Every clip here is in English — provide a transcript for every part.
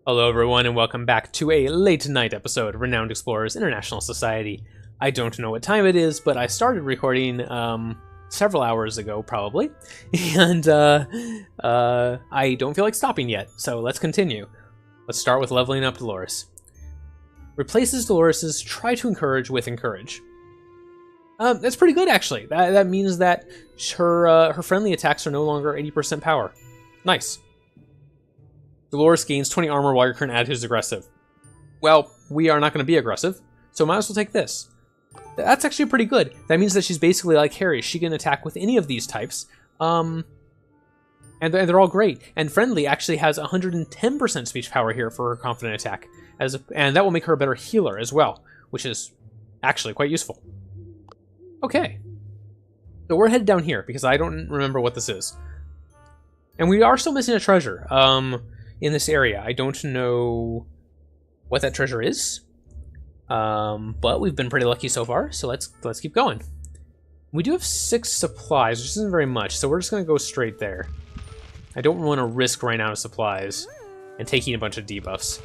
Hello everyone and welcome back to a late night episode of Renowned Explorers International Society. I don't know what time it is, but I started recording several hours ago probably, and I don't feel like stopping yet, so let's continue. Let's start with leveling up Dolores. Replaces Dolores's try to encourage with encourage. That's pretty good actually. That means that her friendly attacks are no longer 80% power. Nice. Dolores gains 20 armor while your current attitude is aggressive. Well, we are not going to be aggressive, so might as well take this. That's actually pretty good. That means that she's basically like Harry. She can attack with any of these types. And they're all great. And friendly actually has 110% speech power here for her confident attack. And that will make her a better healer as well, which is actually quite useful. Okay. So we're headed down here because I don't remember what this is. And we are still missing a treasure. In this area. I don't know what that treasure is, but we've been pretty lucky so far, so let's keep going. We do have 6 supplies, which isn't very much, so we're just going to go straight there. I don't want to risk running out of supplies and taking a bunch of debuffs.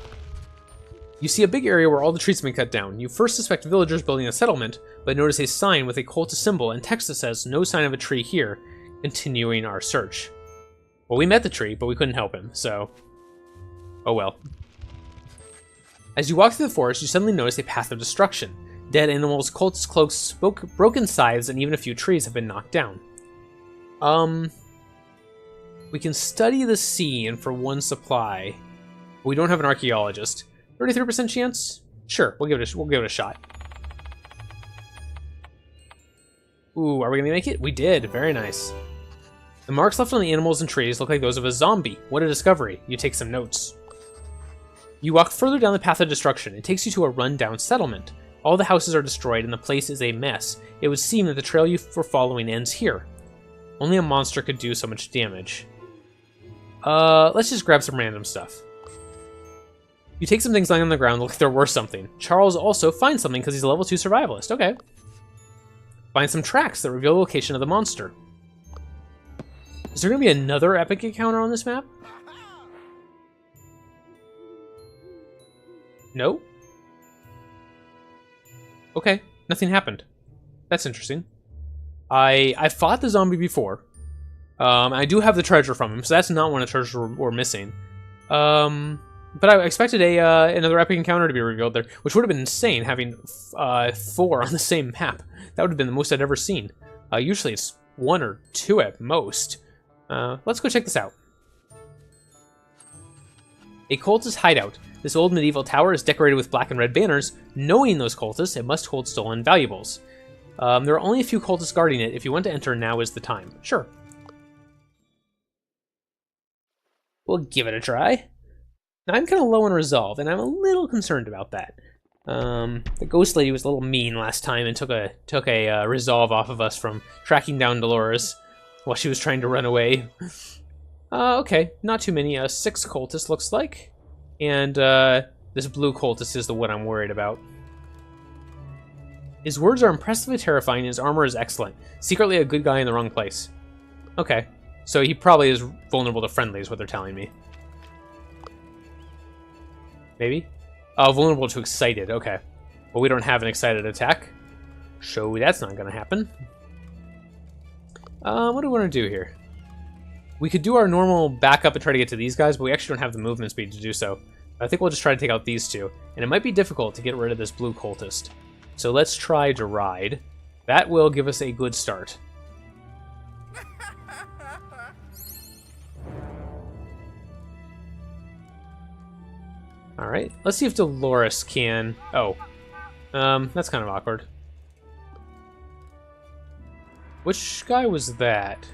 You see a big area where all the trees have been cut down. You first suspect villagers building a settlement, but notice a sign with a cultist symbol and text that says, "No sign of a tree here, continuing our search." Well, we met the tree, but we couldn't help him, so... oh well. As you walk through the forest, you suddenly notice a path of destruction. Dead animals, cultist cloaks, broken scythes, and even a few trees have been knocked down. We can study the scene for 1 supply. We don't have an archaeologist. 33% chance? Sure, we'll give it a shot. Ooh, are we gonna make it? We did. Very nice. The marks left on the animals and trees look like those of a zombie. What a discovery. You take some notes. You walk further down the path of destruction. It takes you to a run-down settlement. All the houses are destroyed and the place is a mess. It would seem that the trail you were following ends here. Only a monster could do so much damage. Let's just grab some random stuff. You take some things lying on the ground, look like they're worth something. Charles also finds something because he's a level 2 survivalist. Okay. Find some tracks that reveal the location of the monster. Is there going to be another epic encounter on this map? No? Okay, nothing happened. That's interesting. I fought the zombie before. I do have the treasure from him, so that's not one of the treasures we're missing. But I expected another epic encounter to be revealed there, which would have been insane, having 4 on the same map. That would have been the most I'd ever seen. Usually it's 1 or 2 at most. Let's go check this out. A cultist hideout. This old medieval tower is decorated with black and red banners. Knowing those cultists, it must hold stolen valuables. There are only a few cultists guarding it. If you want to enter, now is the time. Sure. We'll give it a try. Now, I'm kind of low on resolve, and I'm a little concerned about that. The ghost lady was a little mean last time and took a resolve off of us from tracking down Dolores while she was trying to run away. Okay, not too many. 6 cultists looks like. And this blue cultist is the one I'm worried about. His words are impressively terrifying, and his armor is excellent. Secretly a good guy in the wrong place. Okay, so he probably is vulnerable to friendly is what they're telling me. Maybe? Oh, vulnerable to excited, okay. Well, we don't have an excited attack, so that's not gonna happen. What do we want to do here? We could do our normal backup and try to get to these guys, but we actually don't have the movement speed to do so. I think we'll just try to take out these 2, and it might be difficult to get rid of this blue cultist. So let's try to ride. That will give us a good start. Alright, let's see if Dolores can... oh. That's kind of awkward. Which guy was that?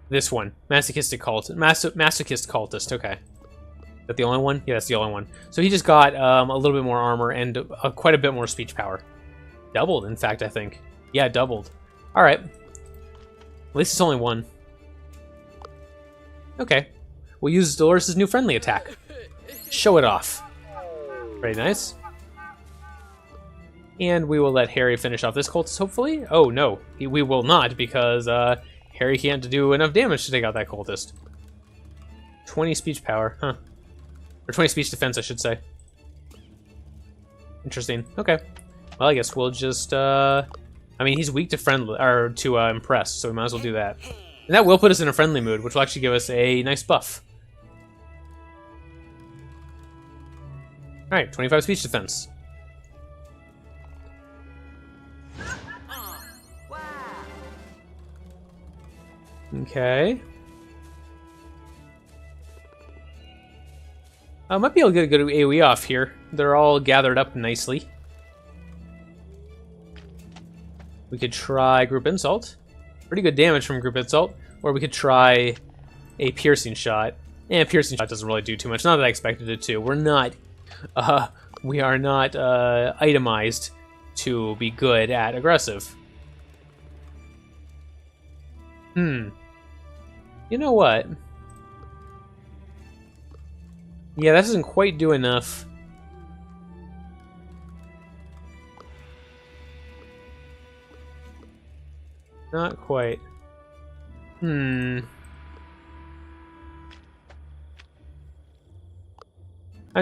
This one. Masochistic cultist. Masochist cultist, okay. Is that the only one? Yeah, that's the only one. So he just got a little bit more armor and quite a bit more speech power. Doubled, in fact, I think. Yeah, doubled. Alright. At least it's only 1. Okay. We'll use Dolores' new friendly attack. Show it off. Very nice. And we will let Harry finish off this cultist, hopefully. Oh, no. We will not, because Harry can't do enough damage to take out that cultist. 20 speech power, huh. Or 20 speech defense, I should say. Interesting. Okay. Well, I guess we'll just, I mean, he's weak to friendly, or to impress, so we might as well do that. And that will put us in a friendly mood, which will actually give us a nice buff. Alright, 25 speech defense. Okay. I might be able to get a good AoE off here. They're all gathered up nicely. We could try Group Insult. Pretty good damage from Group Insult. Or we could try a Piercing Shot. Piercing Shot doesn't really do too much. Not that I expected it to. We are not itemized to be good at aggressive. You know what? Yeah, that doesn't quite do enough. Not quite. I'm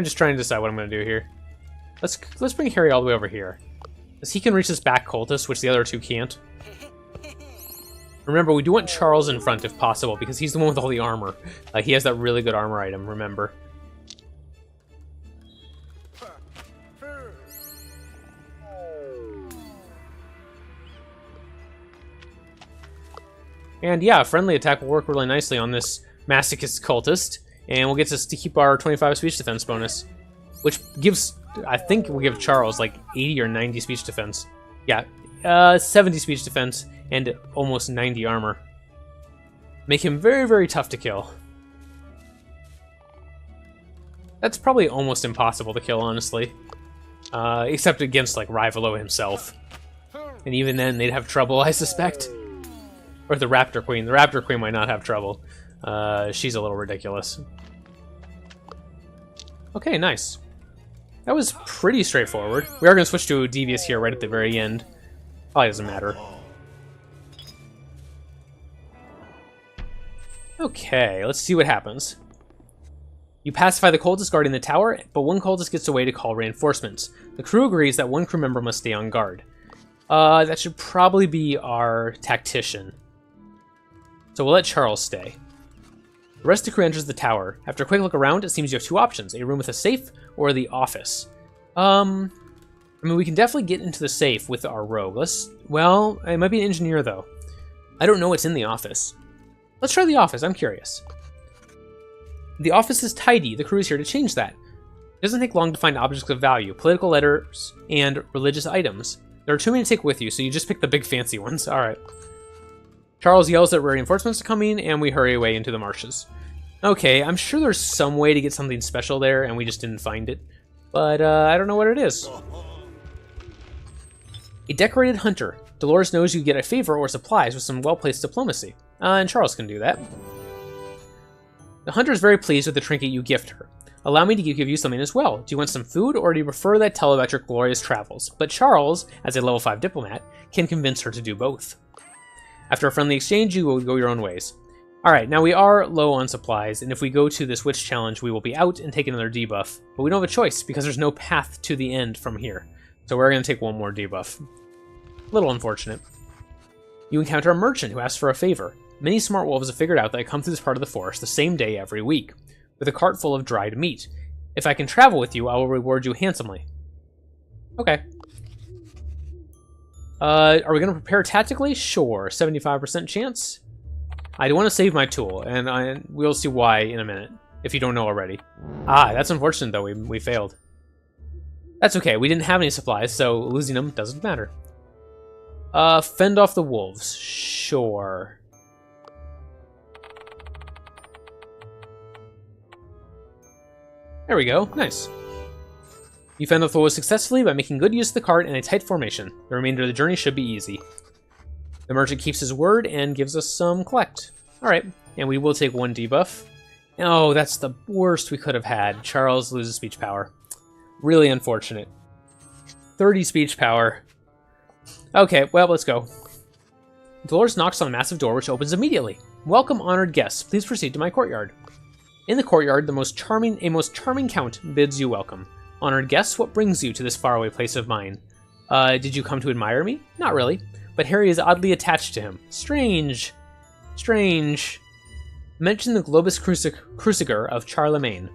just trying to decide what I'm going to do here. Let's bring Harry all the way over here. Because he can reach this back cultist, which the other two can't. Remember, we do want Charles in front if possible, because he's the one with all the armor. He has that really good armor item, remember. And yeah, a friendly attack will work really nicely on this masochist cultist, and we'll get us to keep our 25 speech defense bonus, which gives, I think we'll give Charles like 80 or 90 speech defense. Yeah, 70 speech defense and almost 90 armor. Make him very, very tough to kill. That's probably almost impossible to kill, honestly. Except against, like, Rivalo himself. And even then, they'd have trouble, I suspect. Or the Raptor Queen. The Raptor Queen might not have trouble. She's a little ridiculous. Okay, nice. That was pretty straightforward. We are going to switch to Devious here right at the very end. Probably doesn't matter. Okay, let's see what happens. You pacify the cultist guarding the tower, but one cultist gets away to call reinforcements. The crew agrees that one crew member must stay on guard. That should probably be our tactician. So we'll let Charles stay. The rest of the crew enters the tower. After a quick look around, it seems you have two options, a room with a safe or the office. I mean, we can definitely get into the safe with our rogue. Well, it might be an engineer, though. I don't know what's in the office. Let's try the office, I'm curious. The office is tidy. The crew is here to change that. It doesn't take long to find objects of value, political letters, and religious items. There are too many to take with you, so you just pick the big fancy ones. Alright. Charles yells that reinforcements are coming, and we hurry away into the marshes. Okay, I'm sure there's some way to get something special there, and we just didn't find it. But, I don't know what it is. A decorated hunter. Dolores knows you get a favor or supplies with some well-placed diplomacy. And Charles can do that. The hunter is very pleased with the trinket you gift her. Allow me to give you something as well. Do you want some food, or do you prefer that tell about your glorious travels? But Charles, as a level 5 diplomat, can convince her to do both. After a friendly exchange, you will go your own ways. Alright, now we are low on supplies, and if we go to this witch challenge, we will be out and take another debuff. But we don't have a choice, because there's no path to the end from here. So we're going to take one more debuff. A little unfortunate. You encounter a merchant who asks for a favor. Many smart wolves have figured out that I come through this part of the forest the same day every week, with a cart full of dried meat. If I can travel with you, I will reward you handsomely. Okay. Are we going to prepare tactically? Sure. 75% chance. I do want to save my tool, and we'll see why in a minute, if you don't know already. Ah, that's unfortunate, though. We failed. That's okay. We didn't have any supplies, so losing them doesn't matter. Fend off the wolves. Sure. There we go. Nice. You fend off the wolves successfully by making good use of the cart in a tight formation. The remainder of the journey should be easy. The merchant keeps his word and gives us some collect. Alright, and we will take one debuff. Oh, that's the worst we could have had. Charles loses speech power. Really unfortunate. 30 speech power. Okay, well, let's go. Dolores knocks on a massive door which opens immediately. Welcome, honored guests. Please proceed to my courtyard. In the courtyard, a most charming count bids you welcome. Honored guests, what brings you to this faraway place of mine? Did you come to admire me? Not really, but Harry is oddly attached to him. Strange. Strange. Mention the Globus Cruciger of Charlemagne.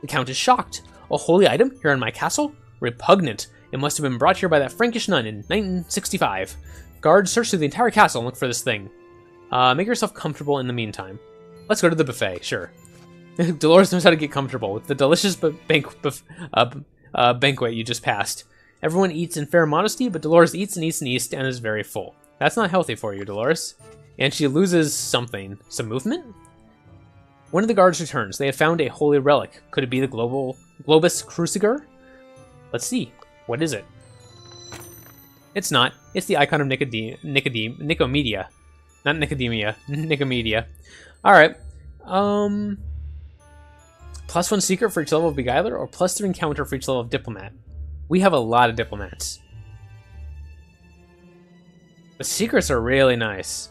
The Count is shocked. A holy item here in my castle? Repugnant. It must have been brought here by that Frankish nun in 1965. Guards, search through the entire castle and look for this thing. Make yourself comfortable in the meantime. Let's go to the buffet, sure. Dolores knows how to get comfortable with the delicious banquet you just passed. Everyone eats in fair modesty, but Dolores eats and eats and eats and is very full. That's not healthy for you, Dolores. And she loses something. Some movement? One of the guards returns. They have found a holy relic. Could it be the Globus Cruciger? Let's see. What is it? It's not. It's the icon of Nicomedia. Not Nicodemia. Nicomedia. Alright. +1 secret for each level of Beguiler, or +3 encounter for each level of Diplomat. We have a lot of Diplomats. The secrets are really nice.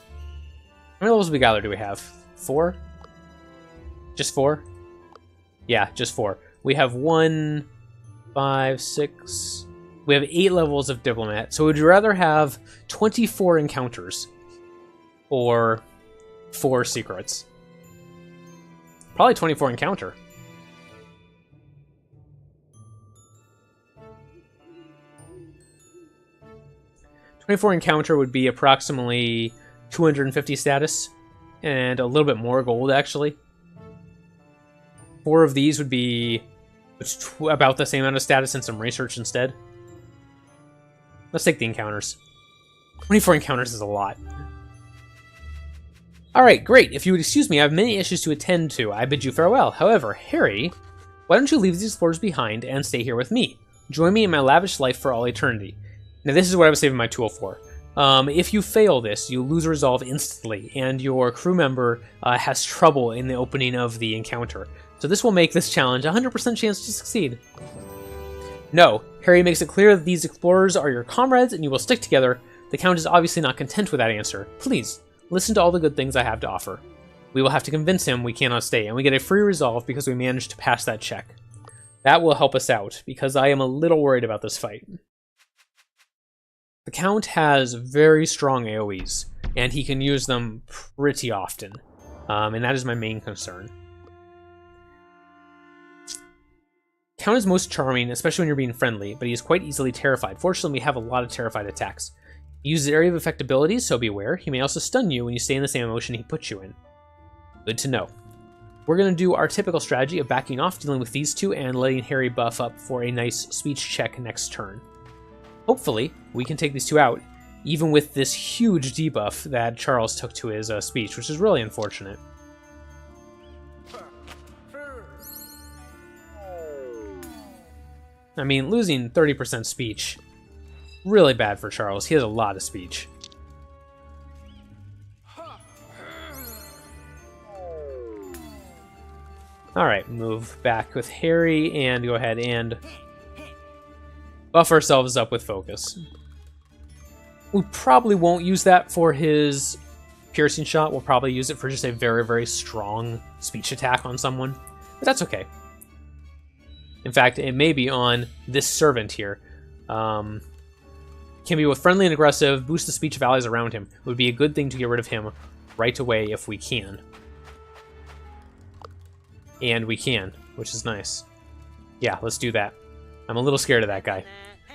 How many levels of Beguiler do we have? 4? Just 4? Yeah, just 4. We have 1, 5, 6... We have 8 levels of Diplomat, so would you rather have 24 encounters or 4 secrets? Probably 24 encounter. Encounter would be approximately 250 status, and a little bit more gold, actually. 4 of these would be about the same amount of status and some research instead. Let's take the encounters. 24 encounters is a lot. Alright, great. If you would excuse me, I have many issues to attend to. I bid you farewell. However, Harry, why don't you leave these explorers behind and stay here with me? Join me in my lavish life for all eternity. Now, this is what I was saving my tool for. If you fail this, you lose resolve instantly, and your crew member has trouble in the opening of the encounter. So this will make this challenge a 100% chance to succeed. No, Harry makes it clear that these explorers are your comrades and you will stick together. The Count is obviously not content with that answer. Please, listen to all the good things I have to offer. We will have to convince him we cannot stay, and we get a free resolve because we managed to pass that check. That will help us out, because I am a little worried about this fight. The Count has very strong AoEs, and he can use them pretty often, and that is my main concern. Count is most charming, especially when you're being friendly, but he is quite easily terrified. Fortunately, we have a lot of terrified attacks. He uses area of effect abilities, so beware. He may also stun you when you stay in the same emotion he puts you in. Good to know. We're going to do our typical strategy of backing off, dealing with these two, and letting Harry buff up for a nice speech check next turn. Hopefully, we can take these two out, even with this huge debuff that Charles took to his speech, which is really unfortunate. I mean, losing 30% speech, really bad for Charles. He has a lot of speech. Alright, move back with Harry, and go ahead and buff ourselves up with focus. We probably won't use that for his piercing shot. We'll probably use it for just a very, very strong speech attack on someone. But that's okay. In fact, it may be on this servant here. Can be both friendly and aggressive, boost the speech of allies around him. It would be a good thing to get rid of him right away if we can. And we can, which is nice. Yeah, let's do that. I'm a little scared of that guy.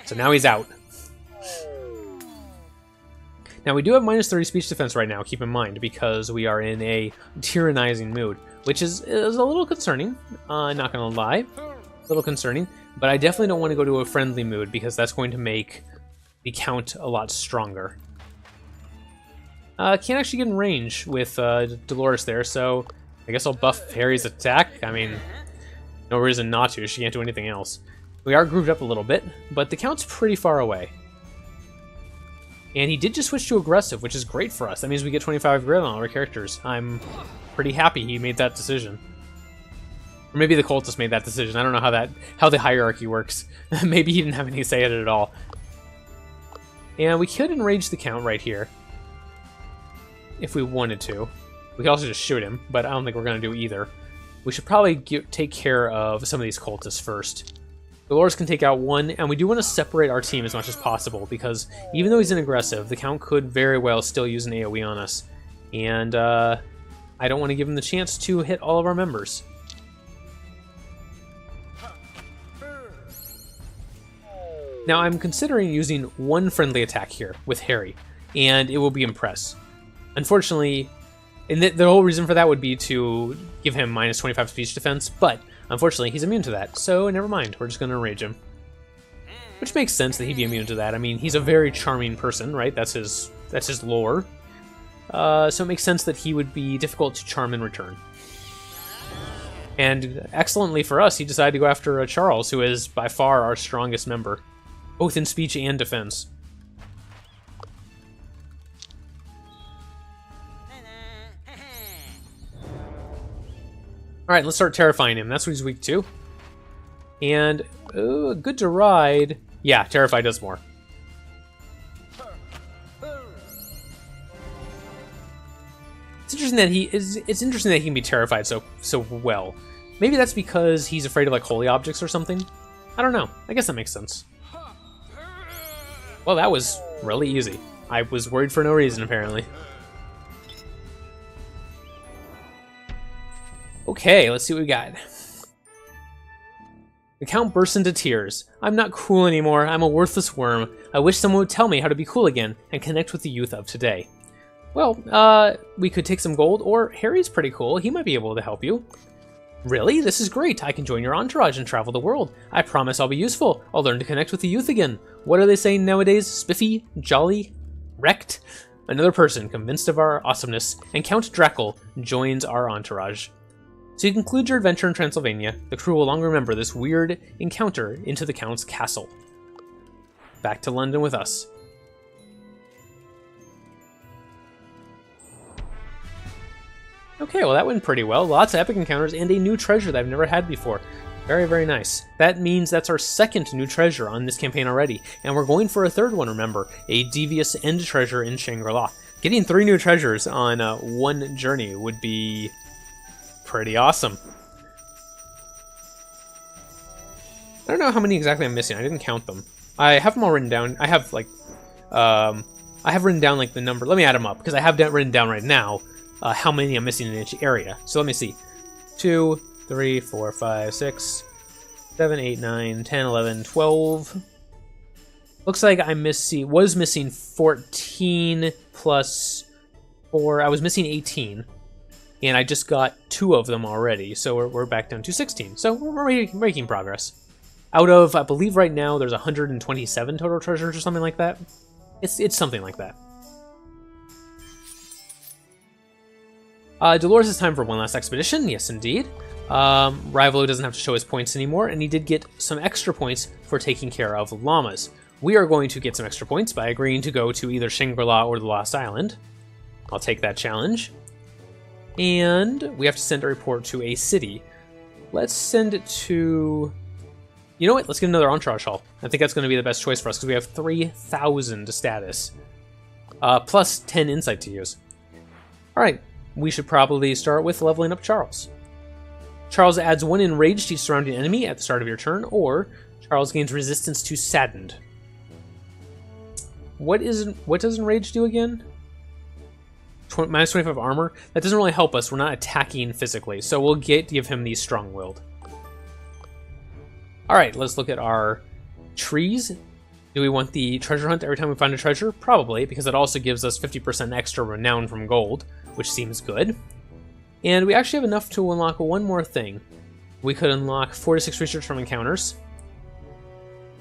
So now he's out. Now we do have minus 30 speech defense right now, keep in mind, because we are in a tyrannizing mood, which is a little concerning, not gonna lie. A little concerning, but I definitely don't want to go to a friendly mood because that's going to make the Count a lot stronger. Can't actually get in range with Dolores there, so I guess I'll buff Harry's attack. I mean, no reason not to. She can't do anything else. We are grouped up a little bit, but the Count's pretty far away. And he did just switch to aggressive, which is great for us. That means we get 25 grit on all our characters. I'm pretty happy he made that decision. Or maybe the cultist made that decision. I don't know how the hierarchy works. Maybe he didn't have any say in it at all. And we could enrage the Count right here, if we wanted to. We could also just shoot him, but I don't think we're going to do either. we should probably take care of some of these cultists first. Dolores can take out one, and we do want to separate our team as much as possible, because even though he's an aggressive, the Count could very well still use an AoE on us. And I don't want to give him the chance to hit all of our members. Now I'm considering using one friendly attack here with Harry, and it will be Impress. Unfortunately, and the whole reason for that would be to give him minus 25 speech defense, but unfortunately he's immune to that, so never mind, we're just going to enrage him. Which makes sense that he'd be immune to that. I mean, he's a very charming person, right? That's his lore. So it makes sense that he would be difficult to charm in return. And excellently for us, he decided to go after Charles, who is by far our strongest member, both in speech and defense. Alright, let's start terrifying him. That's what he's weak to. And, good to ride. Yeah, Terrify does more. It's interesting that he can be terrified so well. Maybe that's because he's afraid of like holy objects or something. I don't know. I guess that makes sense. Well, that was really easy. I was worried for no reason, apparently. Okay, let's see what we got. The Count bursts into tears. I'm not cool anymore. I'm a worthless worm. I wish someone would tell me how to be cool again and connect with the youth of today. Well, we could take some gold, or Harry's pretty cool. He might be able to help you. Really? This is great. I can join your entourage and travel the world. I promise I'll be useful. I'll learn to connect with the youth again. What are they saying nowadays? Spiffy? Jolly? Wrecked? Another person convinced of our awesomeness, and Count Drackle joins our entourage. So you conclude your adventure in Transylvania. The crew will long remember this weird encounter into the Count's castle. Back to London with us. Okay, well that went pretty well. Lots of epic encounters and a new treasure that I've never had before. Very, very nice. That means that's our second new treasure on this campaign already, and we're going for a third one, remember. A devious end treasure in Shangri-La. Getting 3 new treasures on one journey would be pretty awesome. I don't know how many exactly I'm missing. I didn't count them. I have them all written down. I have like, I have written down like the number. Let me add them up because I have written down right now how many I'm missing in each area. So let me see. 2, 3, 4, 5, 6, 7, 8, 9, 10, 11, 12. Looks like I was missing 14 plus 4. I was missing 18. And I just got 2 of them already, so we're back down to 16. So we're making progress. Out of, I believe right now, there's 127 total treasures or something like that. It's something like that. Dolores, it's time for one last expedition. Yes, indeed. Rivalo doesn't have to show his points anymore, and he did get some extra points for taking care of llamas. We are going to get some extra points by agreeing to go to either Shangri-La or the Lost Island. I'll take that challenge. And we have to send a report to a city. Let's send it to... You know what? Let's get another entourage hall. I think that's going to be the best choice for us because we have 3,000 status. Plus 10 insight to use. Alright, we should probably start with leveling up Charles. Charles adds 1 enraged to each surrounding enemy at the start of your turn, or Charles gains resistance to saddened. What does enraged do again? Minus 25 armor. That doesn't really help us. We're not attacking physically, so we'll give him the strong-willed. Alright, let's look at our trees. Do we want the treasure hunt every time we find a treasure? Probably, because it also gives us 50% extra renown from gold, which seems good. And we actually have enough to unlock one more thing. We could unlock 4 to 6 research from encounters,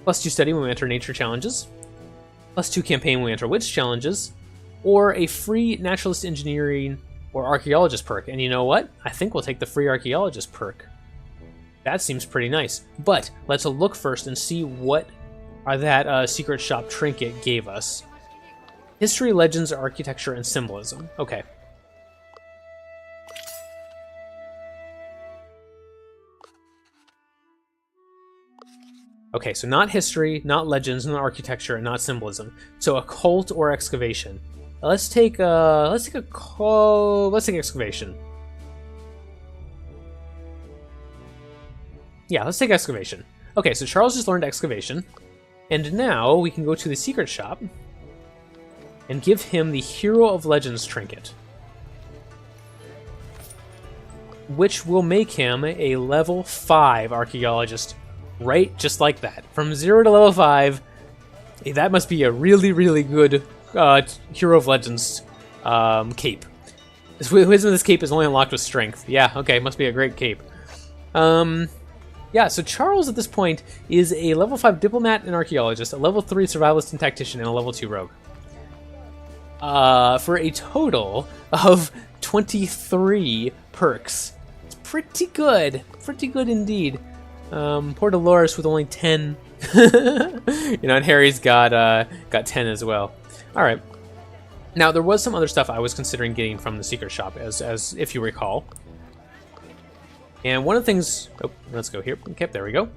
plus 2 study when we enter nature challenges, plus 2 campaign when we enter witch challenges, or a free naturalist engineering or archaeologist perk. And you know what? I think we'll take the free archaeologist perk. That seems pretty nice. But let's look first and see what that secret shop trinket gave us. History, legends, architecture, and symbolism. Okay. Okay, so not history, not legends, not architecture, and not symbolism. So occult or excavation. Let's take excavation. Yeah, let's take excavation. Okay, so Charles just learned excavation. And now we can go to the secret shop and give him the Hero of Legends trinket, which will make him a level 5 archaeologist, right? Just like that. From 0 to level 5, that must be a really, really good Hero of Legends cape. Wisdom of this cape is only unlocked with strength. Yeah, okay, must be a great cape. Yeah, so Charles at this point is a level 5 diplomat and archaeologist, a level 3 survivalist and tactician, and a level 2 rogue. For a total of 23 perks. It's pretty good. Pretty good indeed. Poor Dolores with only 10. And Harry's got 10 as well. Alright. Now, there was some other stuff I was considering getting from the secret shop, as if you recall. And one of the things... Oh, let's go here. Okay, there we go.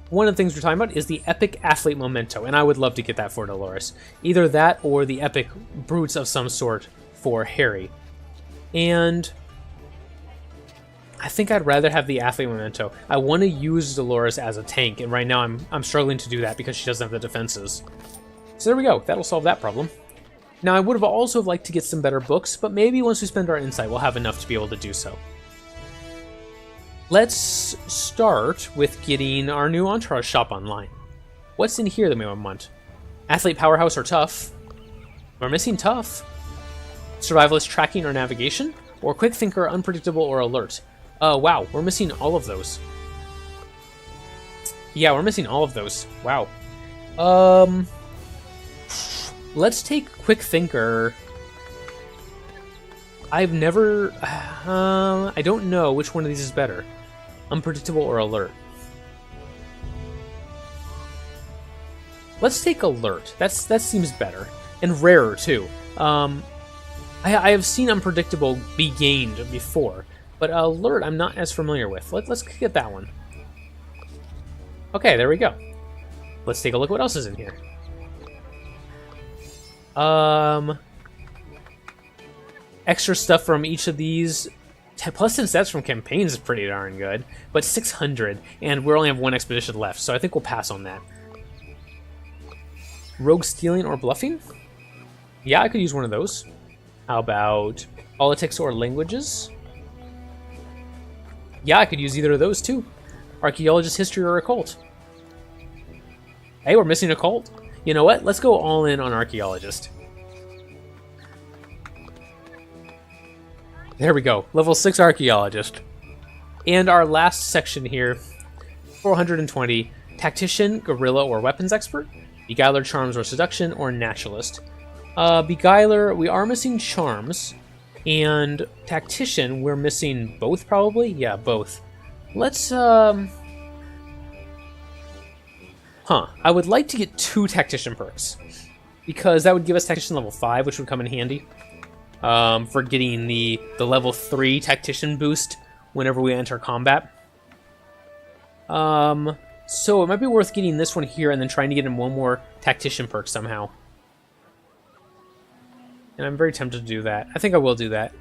One of the things we're talking about is the Epic Athlete Memento, and I would love to get that for Dolores. Either that or the Epic Brutes of some sort for Harry. And I think I'd rather have the Athlete Memento. I want to use Dolores as a tank, and right now I'm struggling to do that because she doesn't have the defenses. So there we go. That'll solve that problem. Now, I would have also liked to get some better books, but maybe once we spend our insight, we'll have enough to be able to do so. Let's start with getting our new Entourage shop online. What's in here that we want? Athlete Powerhouse or Tough? We're missing Tough. Survivalist Tracking or Navigation? Or Quick Thinker, Unpredictable, or Alert? Wow, we're missing all of those. Yeah, we're missing all of those. Wow. Let's take Quick Thinker. I've never... I don't know which one of these is better. Unpredictable or Alert? Let's take Alert. That seems better. And rarer, too. I have seen Unpredictable be gained before, but Alert I'm not as familiar with. Let's get that one. Okay, there we go. Let's take a look what else is in here. Extra stuff from each of these. Plus 10 stats from campaigns is pretty darn good, but 600, and we only have one expedition left, so I think we'll pass on that. Rogue Stealing or Bluffing? Yeah, I could use one of those. How about Politics or Languages? Yeah, I could use either of those too. Archaeologist, History, or Occult? Hey, we're missing Occult. You know what? Let's go all in on Archaeologist. There we go. Level 6 Archaeologist. And our last section here, 420. Tactician, Guerrilla, or Weapons Expert. Beguiler, Charms, or Seduction, or Naturalist. Beguiler, we are missing Charms. And Tactician, we're missing both probably? Yeah, both. Let's, I would like to get 2 Tactician perks. Because that would give us Tactician level 5, which would come in handy. For getting the level 3 Tactician boost whenever we enter combat. So it might be worth getting this one here and then trying to get him one more Tactician perk somehow. And I'm very tempted to do that. I think I will do that.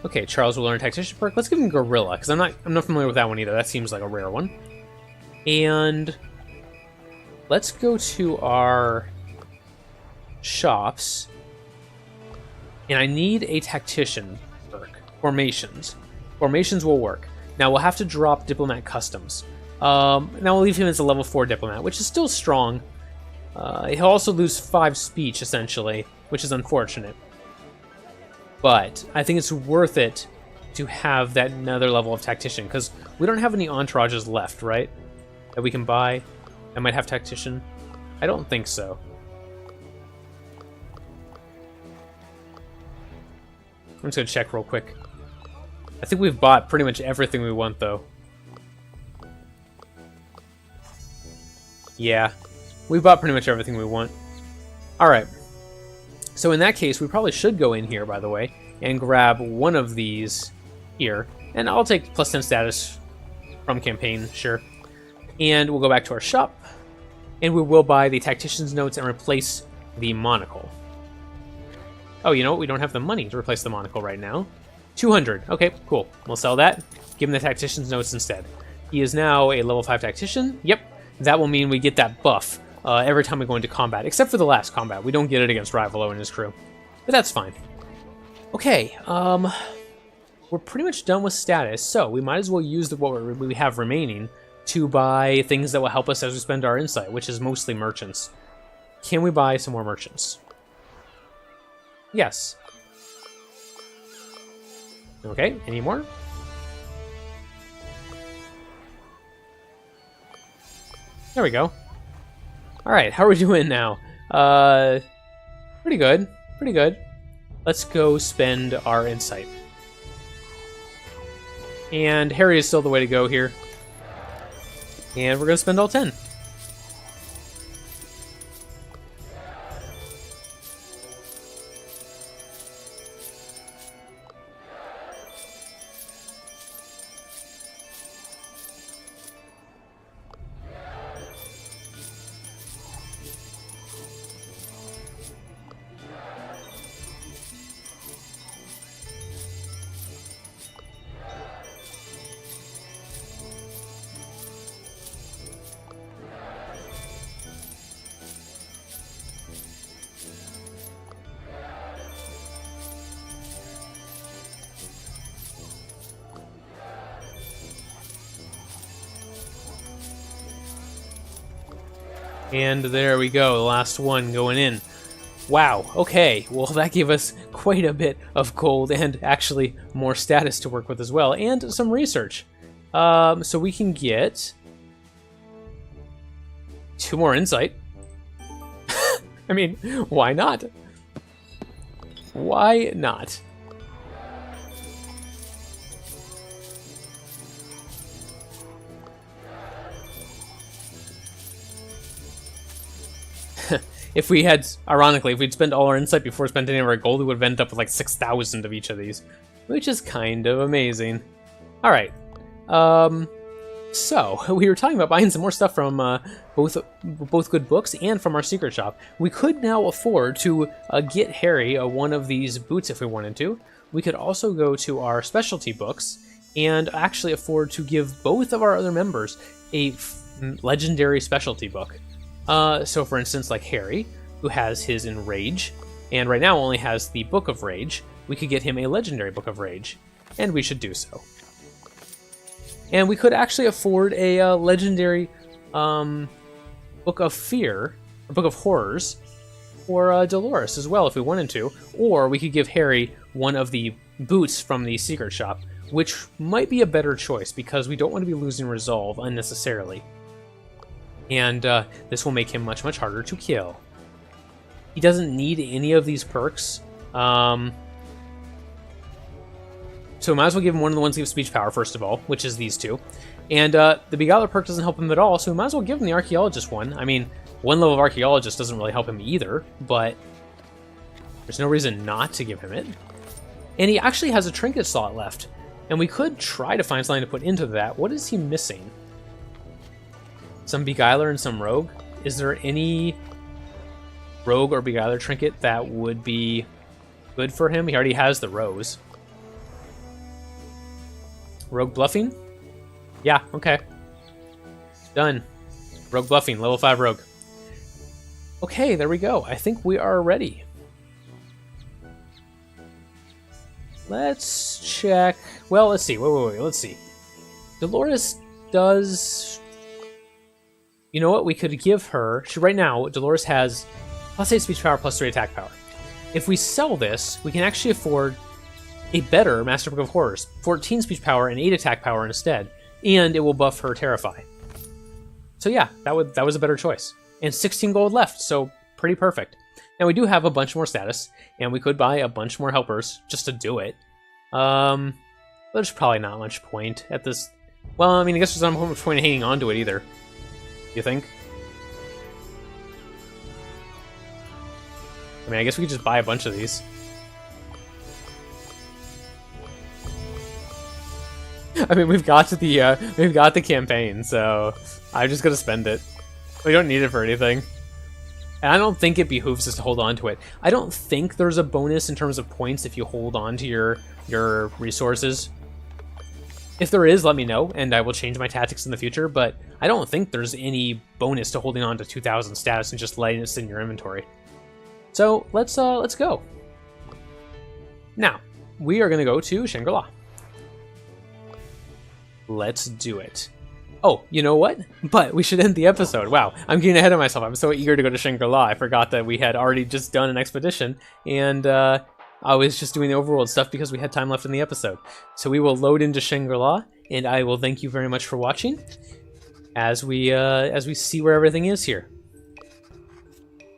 Okay, Charles will learn Tactician perk. Let's give him Guerrilla, because I'm not familiar with that one either. That seems like a rare one. And let's go to our shops. And I need a Tactician perk. Formations. Formations will work. Now we'll have to drop Diplomat Customs. Now we'll leave him as a level 4 Diplomat, which is still strong. He'll also lose 5 speech, essentially, which is unfortunate. But I think it's worth it to have that another level of Tactician, because we don't have any entourages left, right? That we can buy. I might have Tactician. I don't think so. I'm just going to check real quick. I think we've bought pretty much everything we want, though. Yeah, we bought pretty much everything we want. Alright. So in that case, we probably should go in here, by the way, and grab one of these here. And I'll take plus 10 status from campaign, sure. And we'll go back to our shop. And we will buy the Tactician's Notes and replace the Monocle. Oh, you know what? We don't have the money to replace the Monocle right now. 200. Okay, cool. We'll sell that. Give him the Tactician's Notes instead. He is now a level 5 Tactician. Yep, that will mean we get that buff every time we go into combat, except for the last combat. We don't get it against Rivalo and his crew, but that's fine. Okay, we're pretty much done with status, so we might as well use what we have remaining to buy things that will help us as we spend our insight, which is mostly merchants. Can we buy some more merchants? Yes. Okay, any more? There we go. Alright, how are we doing now? Pretty good. Pretty good. Let's go spend our insight. And Harry is still the way to go here. And we're going to spend all 10. And there we go, the last one going in. Wow, okay, well that gave us quite a bit of gold and actually more status to work with as well, and some research. So we can get 2 more insight. I mean, why not? Why not? If we had, ironically, if we'd spent all our insight before spending any of our gold, we would have ended up with like 6,000 of each of these, which is kind of amazing. All right, so we were talking about buying some more stuff from both good books and from our secret shop. We could now afford to get Harry one of these boots if we wanted to. We could also go to our specialty books and actually afford to give both of our other members a legendary specialty book. So for instance, like Harry, who has his in Rage, and right now only has the Book of Rage, we could get him a legendary Book of Rage, and we should do so. And we could actually afford a legendary Book of Fear, or Book of Horrors, for Dolores as well if we wanted to, or we could give Harry one of the boots from the secret shop, which might be a better choice because we don't want to be losing resolve unnecessarily. And this will make him much, much harder to kill. He doesn't need any of these perks. So we might as well give him one of the ones that give speech power, first of all, which is these two. And the Beguiler perk doesn't help him at all, so we might as well give him the Archaeologist one. I mean, one level of Archaeologist doesn't really help him either, but there's no reason not to give him it. And he actually has a trinket slot left. And we could try to find something to put into that. What is he missing? Some Beguiler and some Rogue? Is there any Rogue or Beguiler trinket that would be good for him? He already has the Rose. Rogue Bluffing? Yeah, okay. Done. Rogue Bluffing, level 5 Rogue. Okay, there we go. I think we are ready. Let's check. Well, let's see. Wait. Let's see. Dolores does... You know what? We could give her... Right now, Dolores has +8 speech power, +3 attack power. If we sell this, we can actually afford a better Master Book of Horrors. 14 speech power and 8 attack power instead. And it will buff her Terrify. So yeah, that was a better choice. And 16 gold left, so pretty perfect. Now we do have a bunch more status, and we could buy a bunch more helpers just to do it. But there's probably not much point at this... Well, I mean, I guess there's not much point in hanging on to it either. You think? I mean, I guess we could just buy a bunch of these. I mean, we've got the campaign, so I'm just gonna spend it. We don't need it for anything. And I don't think it behooves us to hold on to it. I don't think there's a bonus in terms of points if you hold on to your resources. If there is, let me know, and I will change my tactics in the future, but I don't think there's any bonus to holding on to 2,000 status and just letting it sit in your inventory. So let's go. Now, we are going to go to Shangri-La. Let's do it. Oh, you know what? But we should end the episode. Wow, I'm getting ahead of myself. I'm so eager to go to Shangri-La. I forgot that we had already just done an expedition, and I was just doing the overworld stuff because we had time left in the episode. So we will load into Shangri-La, and I will thank you very much for watching as we see where everything is here.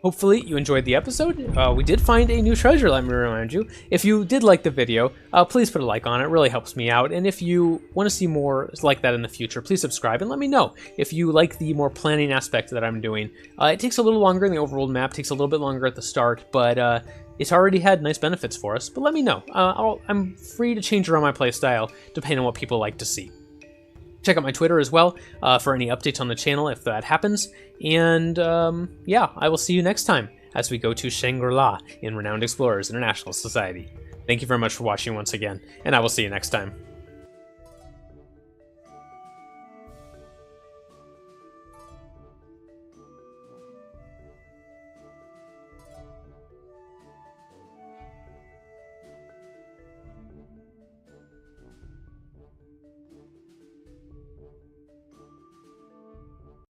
Hopefully you enjoyed the episode. We did find a new treasure, let me remind you. If you did like the video, please put a like on it. It really helps me out. And if you want to see more like that in the future, please subscribe and let me know if you like the more planning aspect that I'm doing. It takes a little longer in the overworld map, takes a little bit longer at the start, but it's already had nice benefits for us. But let me know. I'm free to change around my playstyle depending on what people like to see. Check out my Twitter as well for any updates on the channel if that happens. And yeah, I will see you next time as we go to Shangri-La in Renowned Explorers International Society. Thank you very much for watching once again, and I will see you next time.